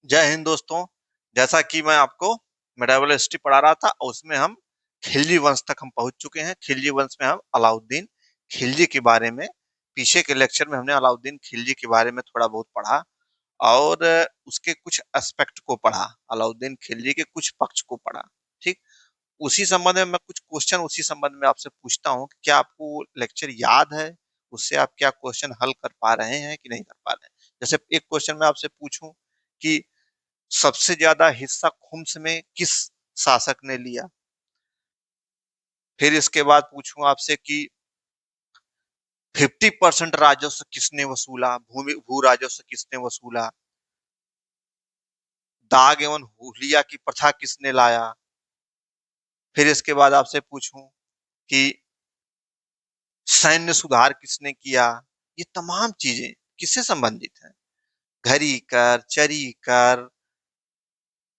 जय हिंद दोस्तों। जैसा कि मैं आपको मेडावल हिस्ट्री पढ़ा रहा था और उसमें हम खिलजी वंश तक हम पहुंच चुके हैं। खिलजी वंश में हम अलाउद्दीन खिलजी के बारे में पीछे के लेक्चर में हमने अलाउद्दीन खिलजी के बारे में थोड़ा बहुत पढ़ा और उसके कुछ एस्पेक्ट को पढ़ा, अलाउद्दीन खिलजी के कुछ पक्ष को पढ़ा। ठीक, उसी संबंध में मैं कुछ क्वेश्चन उसी संबंध में आपसे पूछता हूँ कि क्या आपको लेक्चर याद है, उससे आप क्या क्वेश्चन हल कर पा रहे हैं कि नहीं कर पा रहे हैं। जैसे एक क्वेश्चन मैं आपसे पूछूं कि सबसे ज्यादा हिस्सा खुम्स में किस शासक ने लिया। फिर इसके बाद पूछूं आपसे कि 50% राजस्व किसने वसूला, भूमि भू राजस्व किसने वसूला। दाग एवं हुलिया की प्रथा किसने लाया। फिर इसके बाद आपसे पूछूं कि सैन्य सुधार किसने किया। ये तमाम चीजें किससे संबंधित हैं। घरी कर, चरी कर,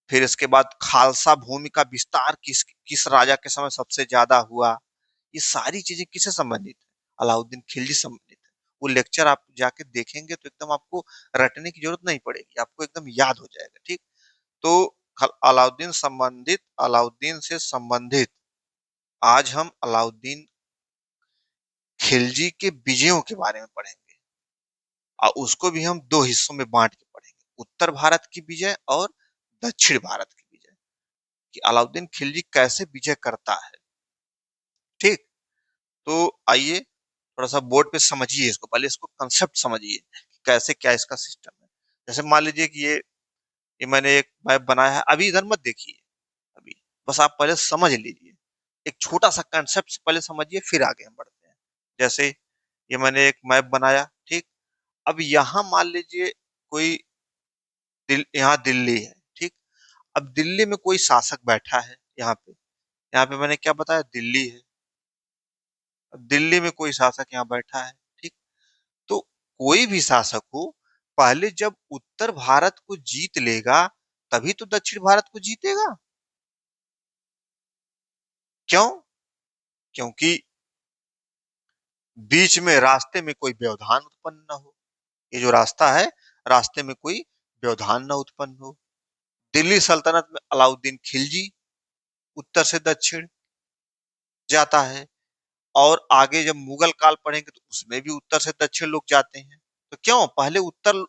फिर इसके बाद खालसा भूमि का विस्तार किस किस राजा के समय सबसे ज्यादा हुआ। ये सारी चीजें किससे संबंधित है, अलाउद्दीन खिलजी से संबंधित है। वो लेक्चर आप जाके देखेंगे तो एकदम आपको रटने की जरूरत नहीं पड़ेगी, आपको एकदम याद हो जाएगा। ठीक, तो अलाउद्दीन से संबंधित आज हम अलाउद्दीन खिलजी के विजयों के बारे में पढ़ेंगे और उसको भी हम दो हिस्सों में बांट के पढ़ेंगे, उत्तर भारत की विजय और दक्षिण भारत की विजय, कि अलाउद्दीन खिलजी कैसे विजय करता है। ठीक, तो आइए थोड़ा सा बोर्ड पे समझिए इसको, पहले इसको कंसेप्ट समझिए कि कैसे क्या इसका सिस्टम है। जैसे मान लीजिए कि ये मैंने एक मैप बनाया है, अभी इधर मत देखिए, अभी बस आप पहले समझ लीजिए, एक छोटा सा कंसेप्ट पहले समझिए फिर आगे हम बढ़ते हैं। जैसे ये मैंने एक मैप बनाया, ठीक, अब यहाँ मान लीजिए कोई यहाँ दिल्ली है। ठीक, अब दिल्ली में कोई शासक बैठा है, यहाँ पे मैंने क्या बताया, दिल्ली है। अब दिल्ली में कोई शासक यहाँ बैठा है। ठीक, तो कोई भी शासक हो, पहले जब उत्तर भारत को जीत लेगा तभी तो दक्षिण भारत को जीतेगा। क्यों? क्योंकि बीच में रास्ते में कोई व्यवधान उत्पन्न न हो। ये जो रास्ता है, रास्ते में कोई व्यवधान न उत्पन्न हो। दिल्ली सल्तनत में अलाउद्दीन खिलजी उत्तर से दक्षिण जाता है, और आगे जब मुगल काल पढ़ेंगे तो उसमें भी उत्तर से दक्षिण लोग जाते हैं। तो क्यों पहले उत्तर,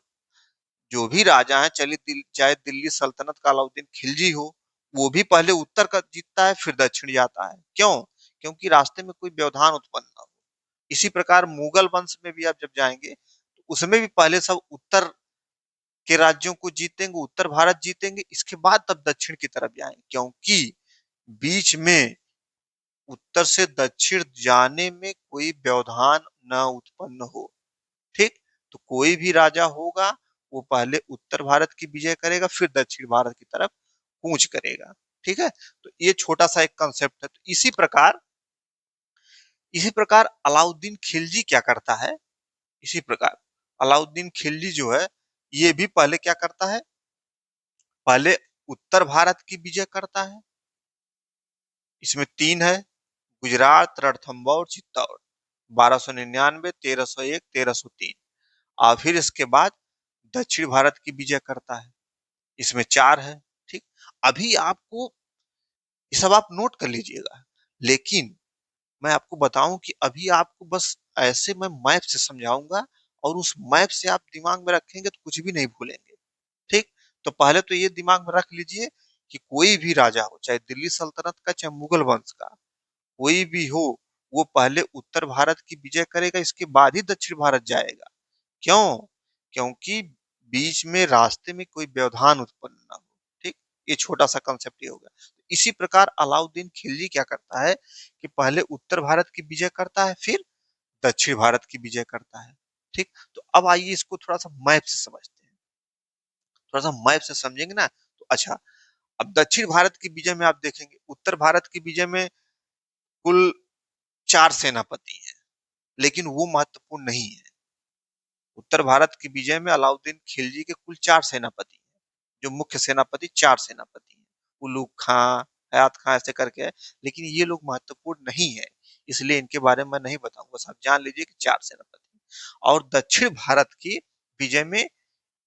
जो भी राजा है, चाहे दिल्ली सल्तनत का अलाउद्दीन खिलजी हो, वो भी पहले उत्तर का जीतता है फिर दक्षिण जाता है। क्यों? क्योंकि रास्ते में कोई व्यवधान उत्पन्न ना हो। इसी प्रकार मुगल वंश में भी आप जब जाएंगे तो उसमें भी पहले सब उत्तर के राज्यों को जीतेंगे, उत्तर भारत जीतेंगे, इसके बाद तब दक्षिण की तरफ जाएंगे, क्योंकि बीच में उत्तर से दक्षिण जाने में कोई व्यवधान न उत्पन्न हो। ठीक, तो कोई भी राजा होगा वो पहले उत्तर भारत की विजय करेगा फिर दक्षिण भारत की तरफ कूच करेगा। ठीक है, तो ये छोटा सा एक कंसेप्ट है। तो इसी प्रकार अलाउद्दीन खिलजी क्या करता है, इसी प्रकार अलाउद्दीन खिलजी जो है ये भी पहले क्या करता है, पहले उत्तर भारत की विजय करता है। इसमें तीन है, गुजरात, रणथंबोर, चित्तौड़। 1299, 1301, 1303। और फिर इसके बाद दक्षिण भारत की विजय करता है, इसमें चार है। ठीक, अभी आपको ये सब आप नोट कर लीजिएगा, लेकिन मैं आपको बताऊं कि अभी आपको बस ऐसे मैं मैप से समझाऊंगा और उस मैप से आप दिमाग में रखेंगे तो कुछ भी नहीं भूलेंगे। ठीक, तो पहले तो ये दिमाग में रख लीजिए कि कोई भी राजा हो, चाहे दिल्ली सल्तनत का चाहे मुगल वंश का, कोई भी हो, वो पहले उत्तर भारत की विजय करेगा, इसके बाद ही दक्षिण भारत जाएगा। क्यों? क्योंकि बीच में रास्ते में कोई व्यवधान उत्पन्न ना हो। ठीक, ये छोटा सा कंसेप्ट ये होगा। इसी प्रकार अलाउद्दीन खिलजी क्या करता है कि पहले उत्तर भारत की विजय करता है फिर दक्षिण भारत की विजय करता है। ठीक, तो अब आइए इसको थोड़ा सा मैप से समझते हैं। थोड़ा सा मैप से समझेंगे ना तो अच्छा। अब दक्षिण भारत की विजय में आप देखेंगे, उत्तर भारत की विजय में कुल चार सेनापति हैं, लेकिन वो महत्वपूर्ण नहीं है। उत्तर भारत की विजय में अलाउद्दीन खिलजी के कुल चार सेनापति हैं, जो मुख्य सेनापति चार सेनापति हैं, उलूग खां, हयात खां, ऐसे करके है। लेकिन ये लोग महत्वपूर्ण नहीं है, इसलिए इनके बारे में मैं नहीं बताऊंगा, बस आप जान लीजिए कि चार सेनापति। और दक्षिण भारत की विजय में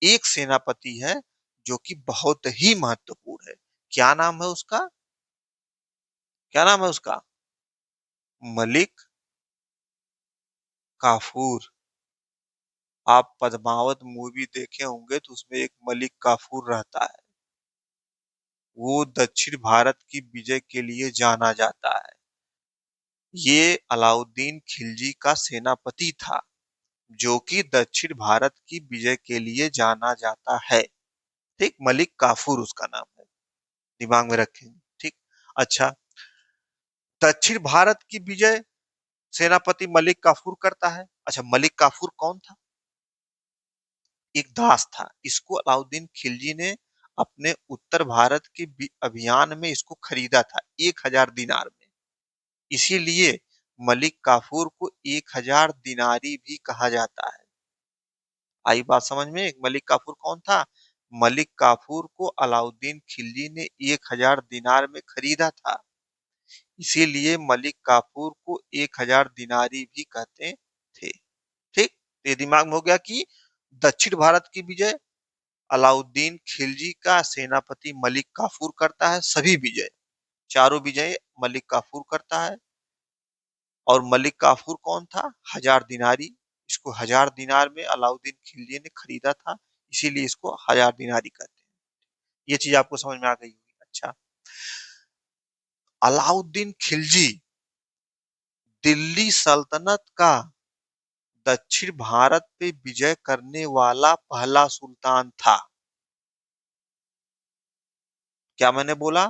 एक सेनापति है जो कि बहुत ही महत्वपूर्ण है। क्या नाम है उसका? क्या नाम है उसका? मलिक काफूर। आप पद्मावत मूवी देखे होंगे तो उसमें एक मलिक काफूर रहता है। वो दक्षिण भारत की विजय के लिए जाना जाता है। ये अलाउद्दीन खिलजी का सेनापति था, जो कि दक्षिण भारत की विजय के लिए जाना जाता है। ठीक, मलिक काफूर उसका नाम है, दिमाग में रखेंगे। ठीक। अच्छा, दक्षिण भारत की विजय सेनापति मलिक काफूर करता है। अच्छा, मलिक काफूर कौन था? एक दास था। इसको अलाउद्दीन खिलजी ने अपने उत्तर भारत के अभियान में इसको खरीदा था 1000 दिनार में। इसीलिए मलिक काफूर को 1000 दिनारी भी कहा जाता है। आई बात समझ में? मलिक काफूर कौन था? मलिक काफूर को अलाउद्दीन खिलजी ने 1000 दिनार में खरीदा था। इसीलिए मलिक काफूर को 1000 दिनारी भी कहते थे। ठीक। ये दिमाग में हो गया कि दक्षिण भारत की विजय अलाउद्दीन खिलजी का सेनापति मलिक काफूर करता है। सभी विजय, चारों विजय मलिक काफूर करता है। और मलिक काफूर कौन था? 1000 दिनारी। इसको 1000 दिनार में अलाउद्दीन खिलजी ने खरीदा था, इसीलिए इसको 1000 दिनारी कहते हैं। ये चीज आपको समझ में आ गई होगी। अच्छा, अलाउद्दीन खिलजी दिल्ली सल्तनत का दक्षिण भारत पे विजय करने वाला पहला सुल्तान था। क्या मैंने बोला?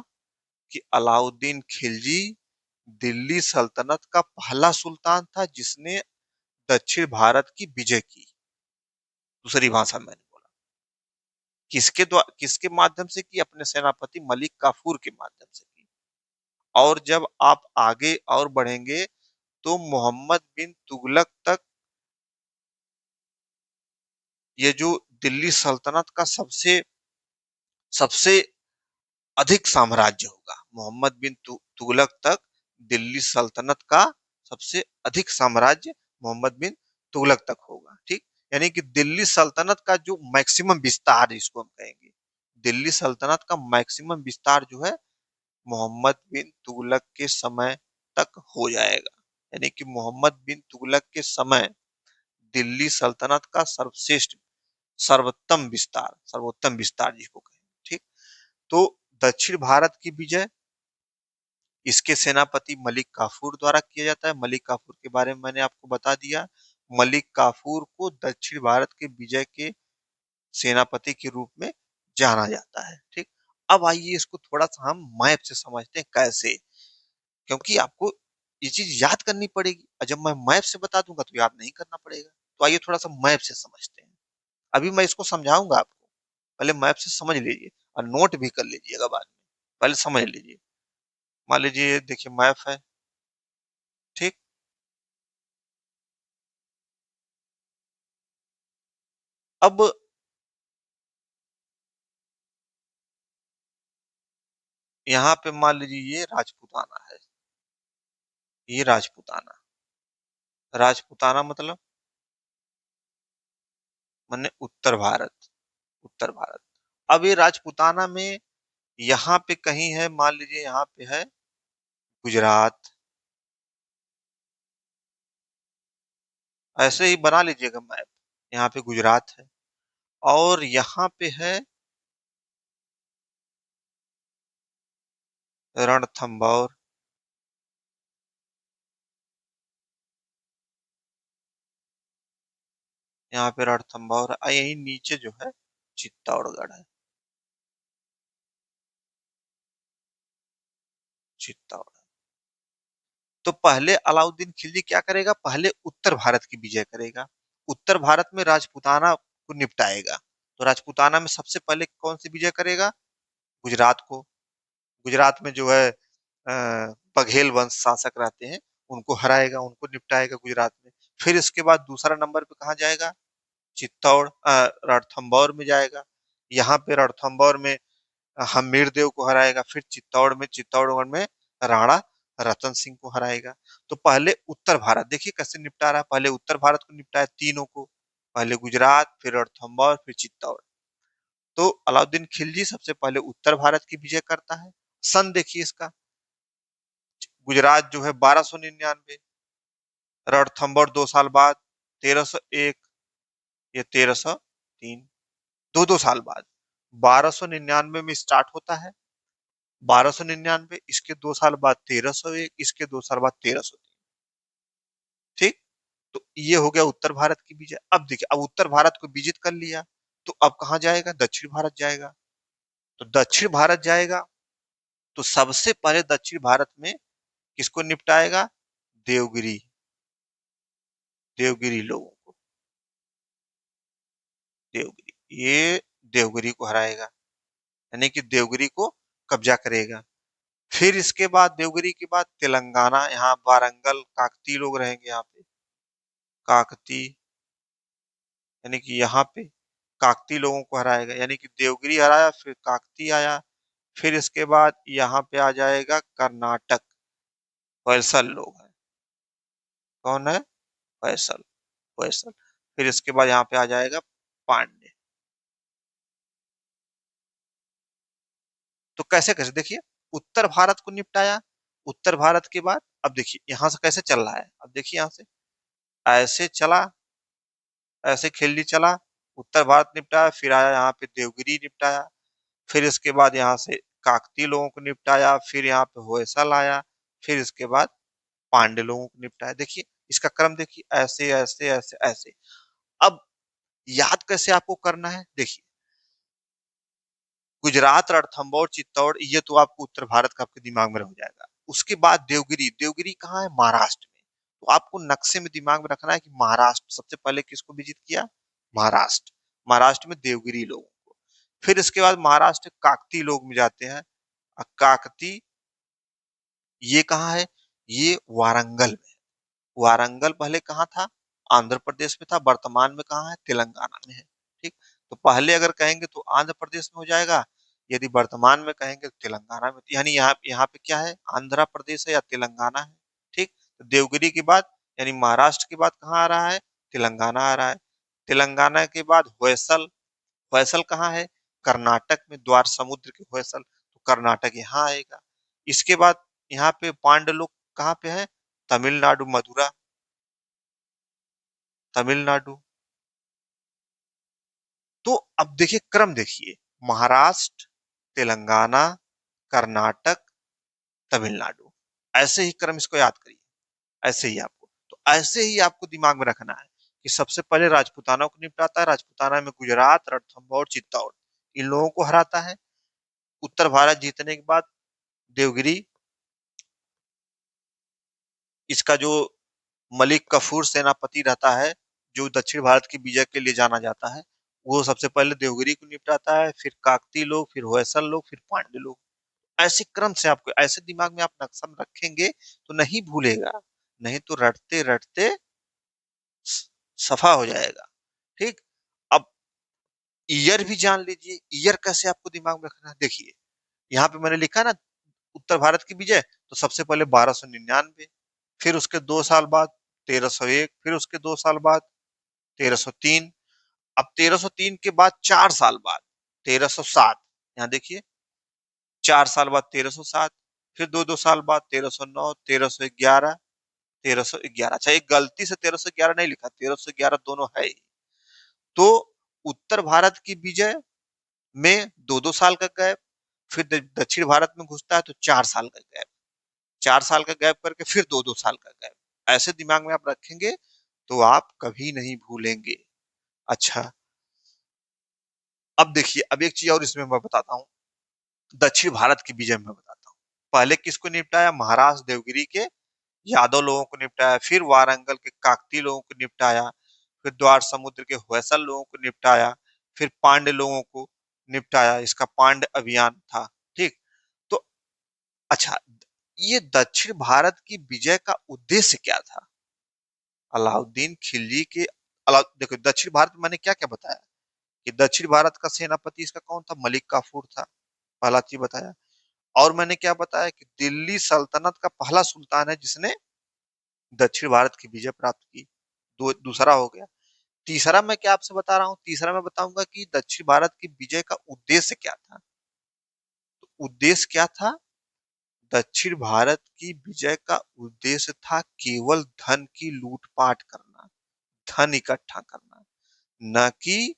कि अलाउद्दीन खिलजी दिल्ली सल्तनत का पहला सुल्तान था जिसने दक्षिण भारत की विजय की। दूसरी भाषा में मैंने बोला, किसके माध्यम से की? अपने सेनापति मलिक काफूर के माध्यम से की। और जब आप आगे और बढ़ेंगे तो मोहम्मद बिन तुगलक तक ये जो दिल्ली सल्तनत का सबसे सबसे अधिक साम्राज्य होगा। मोहम्मद बिन तुगलक तक दिल्ली सल्तनत का सबसे अधिक साम्राज्य मोहम्मद बिन तुगलक तक होगा। ठीक। यानी कि दिल्ली सल्तनत का जो मैक्सिमम विस्तार जिसको हम कहेंगे, दिल्ली सल्तनत का मैक्सिमम विस्तार जो है मोहम्मद बिन तुगलक के समय तक हो जाएगा। यानी कि मोहम्मद बिन तुगलक के समय दिल्ली सल्तनत का सर्वश्रेष्ठ सर्वोत्तम विस्तार जिसको कहें। ठीक। तो दक्षिण भारत की विजय इसके सेनापति मलिक काफूर द्वारा किया जाता है। मलिक काफूर के बारे में मैंने आपको बता दिया। मलिक काफूर को दक्षिण भारत के विजय के सेनापति के रूप में जाना जाता है। ठीक। अब आइए इसको थोड़ा सा हम मैप से समझते हैं कैसे, क्योंकि आपको ये चीज याद करनी पड़ेगी और जब मैं मैप से बता दूंगा तो याद नहीं करना पड़ेगा। तो आइए थोड़ा सा मैप से समझते हैं। अभी मैं इसको समझाऊंगा आपको, पहले मैप से समझ लीजिए और नोट भी कर लीजिएगा बाद में। पहले समझ लीजिए। मान लीजिए देखिए मैप है। ठीक। अब यहाँ पे मान लीजिए ये राजपूताना है। ये राजपूताना, राजपूताना मतलब माने उत्तर भारत। उत्तर भारत। अब ये राजपूताना में यहाँ पे कहीं है, मान लीजिए यहाँ पे है गुजरात। ऐसे ही बना लीजिएगा मैप। यहाँ पे गुजरात है और यहाँ पे है रणथंभौर। यहाँ पे रणथंभौर है और यही नीचे जो है चित्तौड़गढ़ है। चित्तौड़। तो पहले अलाउद्दीन खिलजी क्या करेगा? पहले उत्तर भारत की विजय करेगा। उत्तर भारत में राजपूताना को निपटाएगा। तो राजपूताना में सबसे पहले कौन सी विजय करेगा? गुजरात को। गुजरात में जो है बघेल वंश शासक रहते हैं, उनको हराएगा, उनको निपटाएगा गुजरात में। फिर इसके बाद दूसरा नंबर पे कहाँ जाएगा? चित्तौड़ रणथंभौर में जाएगा। यहाँ पे रणथंभौर में हमीर देव को हराएगा। फिर चित्तौड़गढ़ में राणा रतन सिंह को हराएगा। तो पहले उत्तर भारत देखिए कैसे निपटा रहा है। पहले उत्तर भारत को निपटाया तीनों को, पहले गुजरात, फिर रणथंभौर, फिर चित्तौड़। तो अलाउद्दीन खिलजी सबसे पहले उत्तर भारत की विजय करता है। सन देखिए इसका, गुजरात जो है 1299, रणथंभौर 2 साल बाद 1301, ये 1303, दो साल बाद 1299 में स्टार्ट होता है, 1299, इसके 2 साल बाद 1301, इसके 2 साल बाद 1303। ठीक, तो ये हो गया उत्तर भारत की विजय। अब देखिए, अब उत्तर भारत को विजित कर लिया, तो अब कहाँ जाएगा? दक्षिण भारत जाएगा। तो दक्षिण भारत जाएगा, तो सबसे पहले दक्षिण भारत में किसको निपटाएगा? देवगिरी, देवगिरी लोगों को, देवगिरी, ये देवगिरी को हराएगा, यानी कि देवगिरी को कब्जा करेगा। फिर इसके बाद देवगिरी के बाद तेलंगाना, यहाँ वारंगल काकती लोग रहेंगे, यहाँ पे काकती, यानी कि यहाँ पे काकती लोगों को हराएगा, यानी कि देवगिरी हराया, फिर काकती आया, फिर इसके बाद यहाँ पे आ जाएगा कर्नाटक, होयसल लोग हैं। कौन है? होयसल, होयसल। फिर इसके बाद यहाँ पे आ जाएगा पांड्य। तो कैसे कैसे देखिए, उत्तर भारत को निपटाया, उत्तर भारत के बाद अब देखिए यहाँ से कैसे चल रहा है, अब देखिए यहाँ से ऐसे चला, ऐसे खिल्ली चला, उत्तर भारत निपटाया, फिर आया यहाँ पे देवगिरी निपटाया, फिर इसके बाद यहाँ से काकती लोगों को निपटाया, फिर यहाँ पे होयसल आया, फिर इसके बाद पांड्य लोगों को निपटाया। देखिए इसका क्रम देखिए, ऐसे ऐसे ऐसे ऐसे। अब याद कैसे आपको करना है? देखिए, गुजरात, रणथंभौर, चित्तौड़, ये तो आपको उत्तर भारत का आपके दिमाग में रह जाएगा। उसके बाद देवगिरी, देवगिरी कहाँ है? महाराष्ट्र में। तो आपको नक्शे में दिमाग में रखना है कि महाराष्ट्र सबसे पहले किसको विजिट किया? महाराष्ट्र, महाराष्ट्र में देवगिरी लोगों को। फिर इसके बाद महाराष्ट्र काकती लोग में जाते हैं, काकती, ये कहाँ है? ये वारंगल में। वारंगल पहले कहाँ था? आंध्र प्रदेश में था, वर्तमान में कहाँ है? तेलंगाना में है। ठीक, तो पहले अगर कहेंगे तो आंध्र प्रदेश में हो जाएगा, यदि वर्तमान में कहेंगे तो तेलंगाना में, यानी यहाँ यहाँ पे क्या है? आंध्र प्रदेश है या तेलंगाना है। ठीक, तो देवगिरी के बाद यानी महाराष्ट्र के बाद कहाँ आ रहा है? तेलंगाना आ रहा है। तेलंगाना के बाद होयसल, होयसल कहाँ है? कर्नाटक में, द्वार समुद्र के होयसल, तो कर्नाटक यहाँ आएगा। इसके बाद यहाँ पे पांड्य लोग कहाँ पे है? तमिलनाडु, मदुरा, तमिलनाडु। तो अब देखिए क्रम देखिए, महाराष्ट्र, तेलंगाना, कर्नाटक, तमिलनाडु, ऐसे ही क्रम, इसको याद करिए, ऐसे ही आपको, तो ऐसे ही आपको दिमाग में रखना है कि सबसे पहले राजपूताना को निपटाता है, राजपूताना में गुजरात, रणथंभौर, चित्तौड़, इन लोगों को हराता है। उत्तर भारत जीतने के बाद देवगिरी, इसका जो मलिक कफूर सेनापति रहता है, जो दक्षिण भारत की विजय के लिए जाना जाता है, वो सबसे पहले देवगिरी को निपटाता है, फिर काकती लोग, फिर होयसल लोग, फिर पांड्य लोग। ऐसे क्रम से आपको, ऐसे दिमाग में आप नक्शा में रखेंगे तो नहीं भूलेगा, नहीं तो रटते रटते सफा हो जाएगा। ठीक, अब ईयर भी जान लीजिए, ईयर कैसे आपको दिमाग में रखना है? देखिए यहाँ पे मैंने लिखा ना, उत्तर भारत की विजय, तो सबसे पहले 1299, फिर उसके 2 साल बाद 1301, फिर उसके 2 साल बाद 1303, अब 1303 के बाद 4 साल बाद 1307, यहाँ देखिए 4 साल बाद 1307, फिर दो साल बाद 1309, 1311, 1311। अच्छा, एक गलती से 1311 नहीं लिखा, 1311 दोनों है ही। तो उत्तर भारत की विजय में दो साल का गैप, फिर दक्षिण भारत में घुसता है तो 4 साल का गैप, 4 साल का गैप करके फिर दो साल का गैप, ऐसे दिमाग में आप रखेंगे तो आप कभी नहीं भूलेंगे। अच्छा, अब देखिए, अब एक चीज और इसमें मैं बताता हूँ, दक्षिण भारत की विजय में बताता हूँ। पहले किसको निपटाया? महाराष्ट्र देवगिरी के यादव लोगों को निपटाया, फिर वारंगल के काकती लोगों को निपटाया, फिर द्वार समुद्र के होयसल लोगों को निपटाया, फिर पांड्य लोगों को निपटाया, इसका पांड्य अभियान था। ठीक, तो अच्छा, ये दक्षिण भारत की विजय का उद्देश्य क्या था? अलाउद्दीन खिलजी के, देखो दक्षिण भारत में मैंने क्या क्या बताया कि दक्षिण भारत का सेनापति इसका कौन था? मलिक काफूर था, पहला चीज बताया। और मैंने क्या बताया कि दिल्ली सल्तनत का पहला सुल्तान है जिसने दक्षिण भारत की विजय प्राप्त की, दूसरा हो गया। तीसरा मैं क्या आपसे बता रहा हूँ, तीसरा मैं बताऊंगा कि दक्षिण भारत की विजय का उद्देश्य क्या था। तो उद्देश्य क्या था, दक्षिण भारत की विजय का उद्देश्य था केवल धन की लूटपाट करना, धन इकट्ठा करना, न कि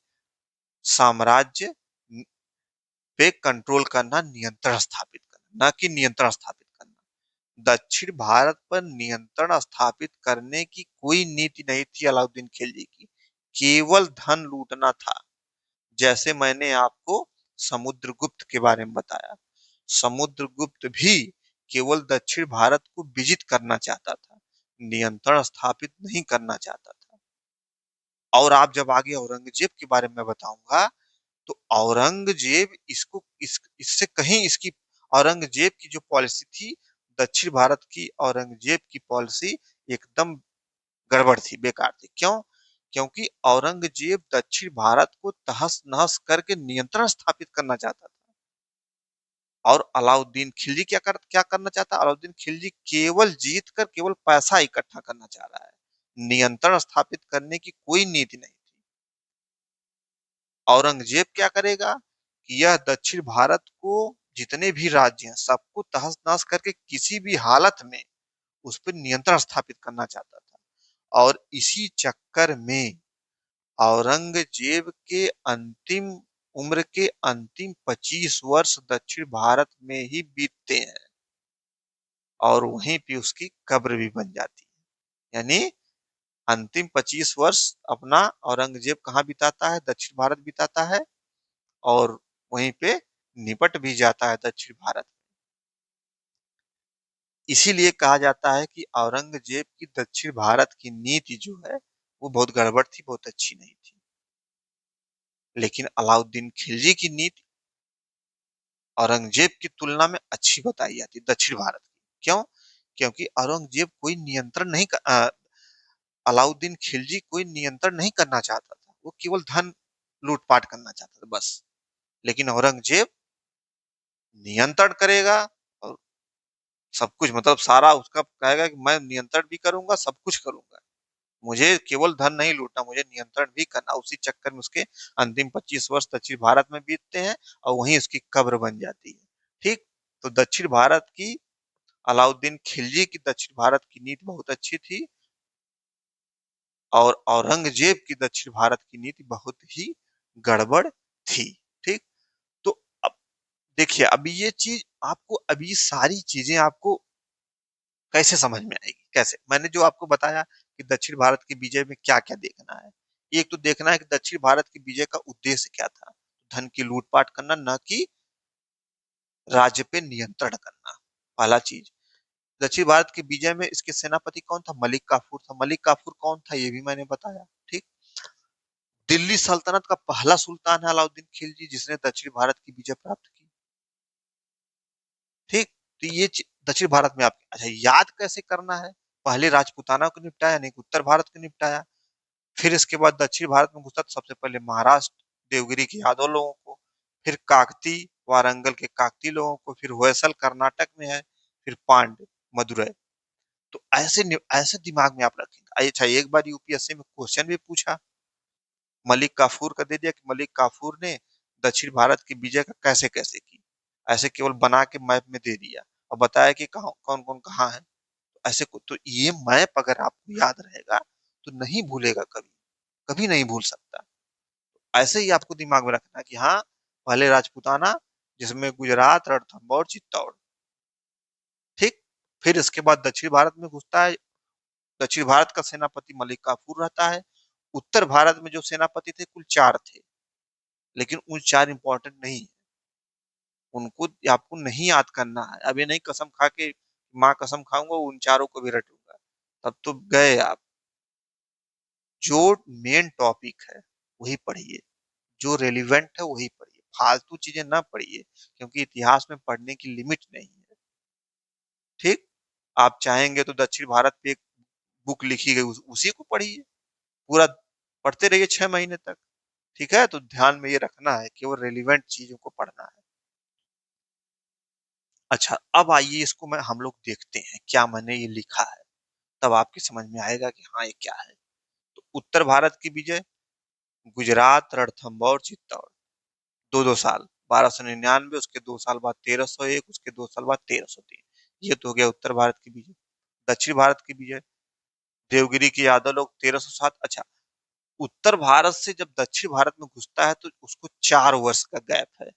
साम्राज्य पे कंट्रोल करना, नियंत्रण स्थापित करना, न कि नियंत्रण स्थापित करना। दक्षिण भारत पर नियंत्रण स्थापित करने की कोई नीति नहीं थी अलाउद्दीन खिलजी की, केवल धन लूटना था। जैसे मैंने आपको समुद्रगुप्त के बारे में बताया, समुद्रगुप्त भी केवल दक्षिण भारत को विजित करना चाहता था, नियंत्रण स्थापित नहीं करना चाहता था। और आप जब आगे औरंगजेब के बारे में बताऊंगा, तो औरंगजेब इससे कहीं इसकी, औरंगजेब की जो पॉलिसी थी, दक्षिण भारत की औरंगजेब की पॉलिसी एकदम गड़बड़ थी, बेकार थी। क्यों? क्योंकि औरंगजेब दक्षिण भारत को तहस नहस करके नियंत्रण स्थापित करना चाहता था। और अलाउद्दीन खिलजी क्या करना चाहता? अलाउद्दीन खिलजी केवल जीत कर केवल पैसा इकट्ठा करना चाह रहा है, नियंत्रण स्थापित करने की कोई नीति नहीं थी। औरंगजेब क्या करेगा कि यह दक्षिण भारत को, जितने भी राज्य हैं सबको तहस नहस करके किसी भी हालत में उस पर नियंत्रण स्थापित करना चाहता था। और इसी चक्कर में औरंगजेब के अंतिम उम्र के अंतिम 25 वर्ष दक्षिण भारत में ही बीतते हैं, और वहीं पे उसकी कब्र भी बन जाती है। यानी अंतिम 25 वर्ष अपना औरंगजेब कहाँ बिताता है? दक्षिण भारत बिताता है, और वहीं पे निपट भी जाता है दक्षिण भारत। इसीलिए कहा जाता है कि औरंगजेब की दक्षिण भारत की नीति जो है वो बहुत गड़बड़ थी, बहुत अच्छी नहीं थी। लेकिन अलाउद्दीन खिलजी की नीति औरंगजेब की तुलना में अच्छी बताई जाती है दक्षिण भारत की। क्यों? क्योंकि औरंगजेब कोई नियंत्रण नहीं अलाउद्दीन खिलजी कोई नियंत्रण नहीं करना चाहता था, वो केवल धन लूटपाट करना चाहता था बस। लेकिन औरंगजेब नियंत्रण करेगा, और सब कुछ, मतलब सारा उसका कहेगा कि मैं नियंत्रण भी करूंगा, सब कुछ करूंगा, मुझे केवल धन नहीं लूटना, मुझे नियंत्रण भी करना। उसी चक्कर में उसके अंतिम 25 वर्ष दक्षिण भारत में बीतते हैं, और वहीं उसकी कब्र बन जाती है। ठीक। तो दक्षिण भारत की, अलाउद्दीन खिलजी की दक्षिण भारत की नीति बहुत अच्छी थी, और औरंगजेब की दक्षिण भारत की नीति बहुत ही गड़बड़ थी। ठीक। तो अब देखिए, अभी ये चीज आपको, अभी सारी चीजें आपको कैसे समझ में आएगी? कैसे? मैंने जो आपको बताया कि दक्षिण भारत की विजय में क्या क्या देखना है, एक तो देखना है कि दक्षिण भारत की विजय का उद्देश्य क्या था, धन की लूटपाट करना, न कि राज्य पे नियंत्रण करना। पहला चीज। दक्षिण भारत की विजय में इसके सेनापति कौन था? मलिक काफूर था। मलिक काफूर कौन था ये भी मैंने बताया। ठीक। दिल्ली सल्तनत का पहला सुल्तान है अलाउद्दीन खिलजी, जिसने दक्षिण भारत की विजय प्राप्त की। ठीक। तो ये दक्षिण भारत में आप, अच्छा, याद कैसे करना है? पहले राजपूताना को निपटाया, नहीं उत्तर भारत को निपटाया। फिर इसके बाद दक्षिण भारत में घुसा तो सबसे पहले महाराष्ट्र, देवगिरी के यादव लोगों को, फिर काकती, वारंगल के काकती लोगों को, फिर होयसल कर्नाटक में है, फिर पांड्य, मदुरई। तो ऐसे दिमाग में आप रखेंगे। अच्छा, एक बार यूपीएससी में क्वेश्चन भी पूछा, मलिक काफूर का दे दिया कि मलिक काफूर ने दक्षिण भारत की विजय का कैसे कैसे की, ऐसे केवल बना के मैप में दे दिया और बताया कि कहाँ कौन कौन कहाँ है। ऐसे को तो ये मैप अगर आपको याद रहेगा तो नहीं भूलेगा कभी, कभी नहीं भूल सकता। ऐसे ही आपको दिमाग में रखना कि हाँ, पहले राजपूताना, जिसमें गुजरात, रणथंबोर, चित्तौड़। ठीक। फिर इसके बाद दक्षिण भारत में घुसता है। दक्षिण भारत का सेनापति मलिक काफूर रहता है। उत्तर भारत में जो सेनापति थे कुल 4 थे, लेकिन उन 4 इंपॉर्टेंट नहीं है, उनको आपको नहीं याद करना है। अब ये नहीं कसम खा के, माँ कसम खाऊंगा उन चारों को भी रटूंगा, तब तो गए आप। जो मेन टॉपिक है वही पढ़िए, जो रेलिवेंट है वही पढ़िए, फालतू चीजें ना पढ़िए, क्योंकि इतिहास में पढ़ने की लिमिट नहीं है। ठीक। आप चाहेंगे तो दक्षिण भारत पे एक बुक लिखी गई, उसी को पढ़िए, पूरा पढ़ते रहिए 6 महीने तक। ठीक है, तो ध्यान में ये रखना है, केवल रेलिवेंट चीजों को पढ़ना है। अच्छा, अब आइए इसको मैं हम लोग देखते हैं क्या मैंने ये लिखा है, तब आपकी समझ में आएगा कि हाँ ये क्या है। तो उत्तर भारत की विजय, गुजरात, रणथंभौर, चित्तौड़, 2-2 साल। 1299, उसके 2 साल बाद 1301, उसके 2 साल बाद 1303। ये तो हो गया उत्तर भारत की विजय। दक्षिण भारत की विजय, देवगिरी के यादव लोग 1307। अच्छा, उत्तर भारत से जब दक्षिण भारत में घुसता है तो उसको 4 वर्ष का गैप है,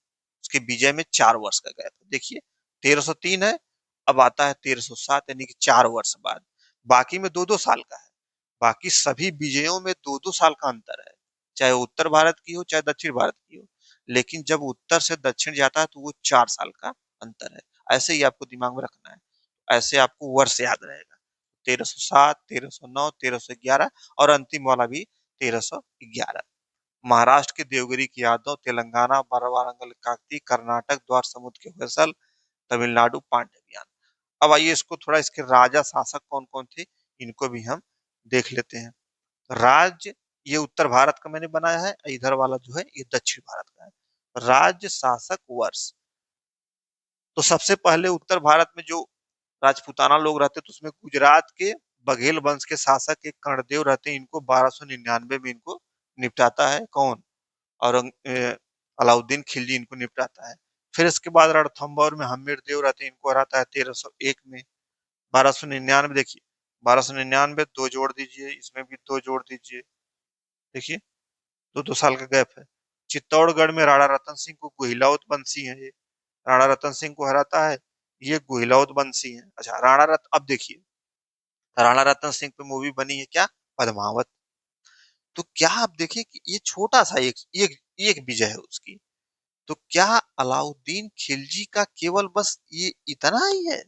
उसके विजय में 4 वर्ष का गैप है। देखिए, 1303 है, अब आता है 1307, यानी कि 4 वर्ष बाद। बाकी में 2-2 साल का है। बाकी सभी विजयों में 2-2 साल का अंतर है, चाहे उत्तर भारत की हो चाहे दक्षिण भारत की हो। लेकिन जब उत्तर से दक्षिण जाता है तो वो 4 साल का अंतर है। ऐसे ही आपको दिमाग में रखना है, ऐसे आपको वर्ष याद रहेगा। 1307, 1309, 1311 और अंतिम वाला भी 1311। महाराष्ट्र के देवगिरी की यादव, तेलंगाना वारंगल काकती, कर्नाटक द्वार समुद्र के फैसल, तमिलनाडु पांड्य अभियान। अब आइए इसको थोड़ा, इसके राजा शासक कौन कौन थे इनको भी हम देख लेते हैं। राज्य, ये उत्तर भारत का मैंने बनाया है, इधर वाला जो है ये दक्षिण भारत का है। राज्य शासक वर्ष, तो सबसे पहले उत्तर भारत में जो राजपूताना लोग रहते तो उसमें गुजरात के बघेल वंश के शासक एक कर्णदेव रहते हैं। इनको 1299 में इनको निपटाता है कौन, अलाउद्दीन खिलजी इनको निपटाता है। फिर इसके बाद रणथंभौर में हमीर देव रहते हैं, इनको हराता है 1301 में। 1299 देखिए, 1299 दो जोड़ दीजिए, इसमें भी दो जोड़ दीजिए, देखिए 2-2 साल का गैप है। चित्तौड़गढ़ में राणा रतन सिंह को गुहिलाउत बंसी है, ये राणा रतन सिंह को हराता है, ये गुहिलाउत बंसी है। अच्छा, अब देखिए, राणा रतन सिंह पे मूवी बनी है क्या, पद्मावत। तो क्या आप देखिए कि ये छोटा सा एक एक विजय है उसकी। तो क्या अलाउद्दीन खिलजी का केवल बस ये इतना ही है,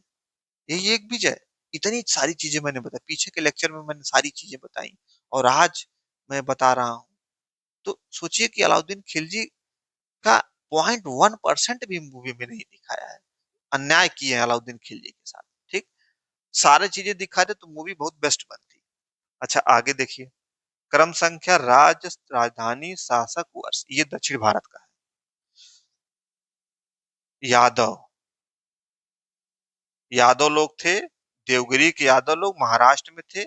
यही एक विजय? इतनी सारी चीजें मैंने बताई, पीछे के लेक्चर में मैंने सारी चीजें बताई, और आज मैं बता रहा हूं। तो सोचिए कि अलाउद्दीन खिलजी का 0.1% भी मूवी में नहीं दिखाया है। अन्याय किए हैं अलाउद्दीन खिलजी के साथ। ठीक, सारी चीजें दिखा दे तो मूवी बहुत बेस्ट बनती। अच्छा, आगे देखिए, क्रम संख्या, राज्य, राजधानी, शासक वर्ष, ये दक्षिण भारत का है। यादव, यादव लोग थे, देवगिरी के यादव लोग महाराष्ट्र में थे।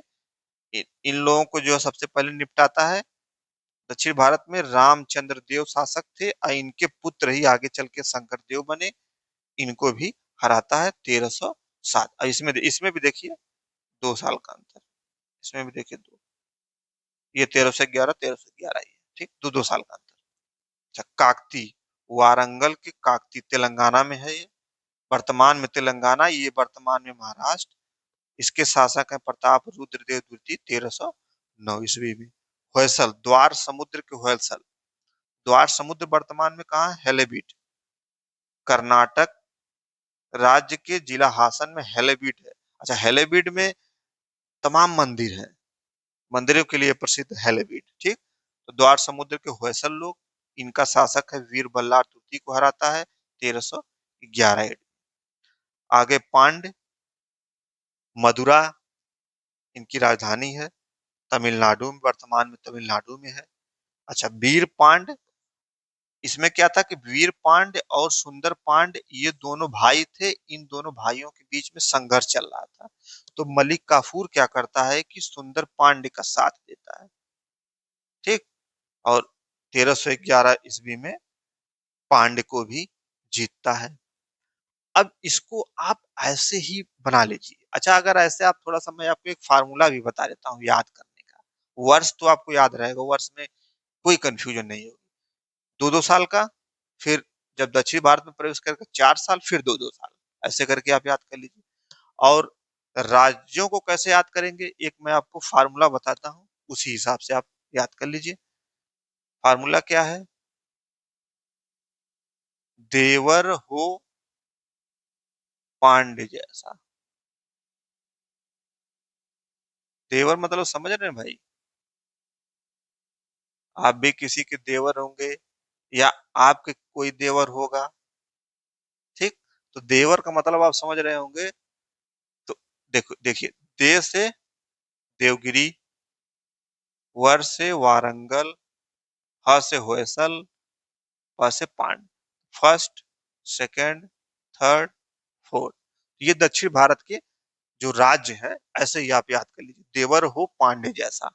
इन लोगों को जो सबसे पहले निपटाता है दक्षिण भारत में, रामचंद्र देव शासक थे, और इनके पुत्र ही आगे चल के शंकर देव बने। इनको भी हराता है 1307। और इसमें इसमें भी देखिए 2 साल का अंतर, इसमें भी देखिए दो, ये 1311, 1311 ही है। ठीक, 2-2 साल का अंतर। अच्छा, काकती, वारंगल के काकती तेलंगाना में है ये, वर्तमान में तेलंगाना, ये वर्तमान में महाराष्ट्र। इसके शासक हैं प्रताप रुद्रदेव द्वितीय, 1309 ईस्वी में। होयसल, द्वार समुद्र के होयसल, द्वार समुद्र वर्तमान में कहा है, हेलेबीट। कर्नाटक राज्य के जिला हासन में हेलेबीट है। अच्छा, हेलेबीट में तमाम मंदिर है, मंदिरों के लिए प्रसिद्ध हेलेबीट। ठीक, तो द्वार समुद्र के होयसल लोग, इनका शासक है वीर बल्लार तुर्की को हराता है 1311। आगे पांड्य, मदुरा इनकी राजधानी है, तमिलनाडु में, वर्तमान में तमिलनाडु में है। अच्छा, वीर पांड्य, इसमें क्या था कि वीर पांड्य और सुंदर पांड्य ये दोनों भाई थे, इन दोनों भाइयों के बीच में संघर्ष चल रहा था। तो मलिक काफूर क्या करता है कि सुंदर पांड्य का साथ देता है। ठीक, और 1311 ईस्वी में पांड्य को भी जीतता है। अब इसको आप ऐसे ही बना लीजिए। अच्छा, अगर ऐसे आप थोड़ा सा, मैं आपको एक फार्मूला भी बता देता हूँ याद करने का। वर्ष तो आपको याद रहेगा, वर्ष में कोई कंफ्यूजन नहीं होगी। 2-2 साल का, फिर जब दक्षिण भारत में प्रवेश करके 4 साल, फिर 2-2 साल, ऐसे करके आप याद कर लीजिए। और राज्यों को कैसे याद करेंगे, एक मैं आपको फार्मूला बताता हूँ, उसी हिसाब से आप याद कर लीजिए। फार्मूला क्या है, देवर हो पांड्य जैसा। देवर मतलब समझ रहे हैं भाई, आप भी किसी के देवर होंगे या आपके कोई देवर होगा। ठीक, तो देवर का मतलब आप समझ रहे होंगे। तो देखो, देखिए, दे से देवगिरी, वर से वारंगल, ह से होयसल, प से पांड, फर्स्ट, सेकंड, थर्ड, फोर्थ, ये दक्षिण भारत के जो राज्य है, ऐसे ही आप याद कर लीजिए, देवर हो पांडे जैसा,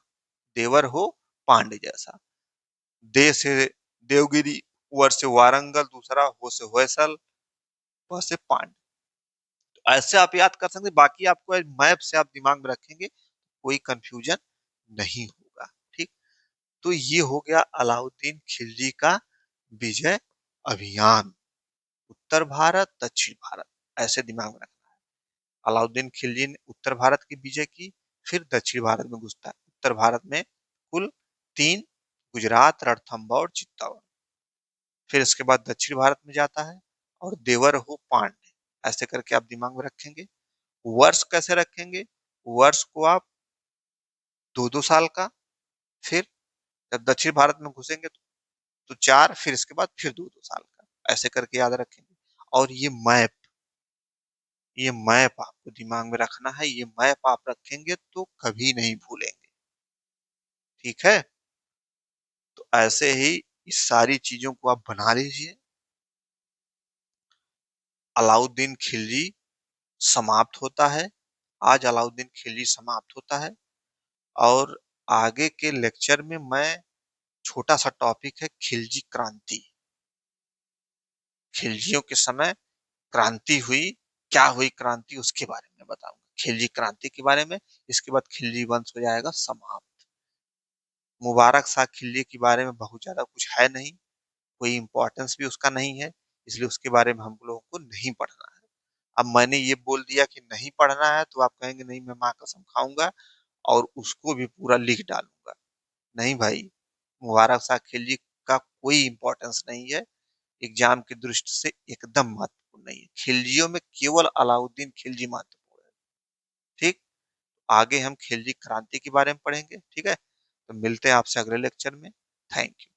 देवर हो पांडे जैसा। दे से देवगिरी, वर से वारंगल, दूसरा हो से होयसल, प से पांड्य। तो ऐसे आप याद कर सकते हैं, बाकी आपको मैप से आप दिमाग में रखेंगे, कोई कंफ्यूजन नहीं होगा। ठीक, तो ये हो गया अलाउद्दीन खिलजी का विजय अभियान। उत्तर भारत, दक्षिण भारत, ऐसे दिमाग में रखना है। अलाउद्दीन खिलजी ने उत्तर भारत की विजय की, फिर दक्षिण भारत में घुसता है। उत्तर भारत में कुल 3, गुजरात, रणथंभौर, चित्तौड़। फिर इसके बाद दक्षिण भारत में जाता है और देवर हो पांड्य। ऐसे करके आप दिमाग में रखेंगे। वर्ष कैसे रखेंगे? वर्ष को आप 2-2 साल का, फिर जब दक्षिण भारत में घुसेंगे तो 4, फिर इसके बाद फिर 2-2 साल का, ऐसे करके याद रखेंगे। और ये मैप आपको दिमाग में रखना है। ये मैप आप रखेंगे तो कभी नहीं भूलेंगे। ठीक है, तो ऐसे ही इस सारी चीजों को आप बना लीजिए। अलाउद्दीन खिलजी समाप्त होता है। आज अलाउद्दीन खिलजी समाप्त होता है। और आगे के लेक्चर में मैं, छोटा सा टॉपिक है खिलजी क्रांति। खिलजियों के समय क्रांति हुई, क्या हुई क्रांति, उसके बारे में बताऊंगा, खिलजी क्रांति के बारे में। इसके बाद खिलजी वंश हो जाएगा समाप्त। मुबारक शाह खिलजी के बारे में बहुत ज्यादा कुछ है नहीं, कोई इंपॉर्टेंस भी उसका नहीं है, इसलिए उसके बारे में हम लोगों को नहीं पढ़ना है। अब मैंने ये बोल दिया कि नहीं पढ़ना है, तो आप कहेंगे नहीं मैं माँ कसम खाऊंगा और उसको भी पूरा लिख डालूंगा। नहीं भाई, मुबारक शाह खिलजी का कोई इंपॉर्टेंस नहीं है, एग्जाम की दृष्टि से एकदम महत्वपूर्ण नहीं है। खिलजियों में केवल अलाउद्दीन खिलजी महत्वपूर्ण है। ठीक, आगे हम खिलजी क्रांति के बारे में पढ़ेंगे। ठीक है, तो मिलते हैं आपसे अगले लेक्चर में। Thank you.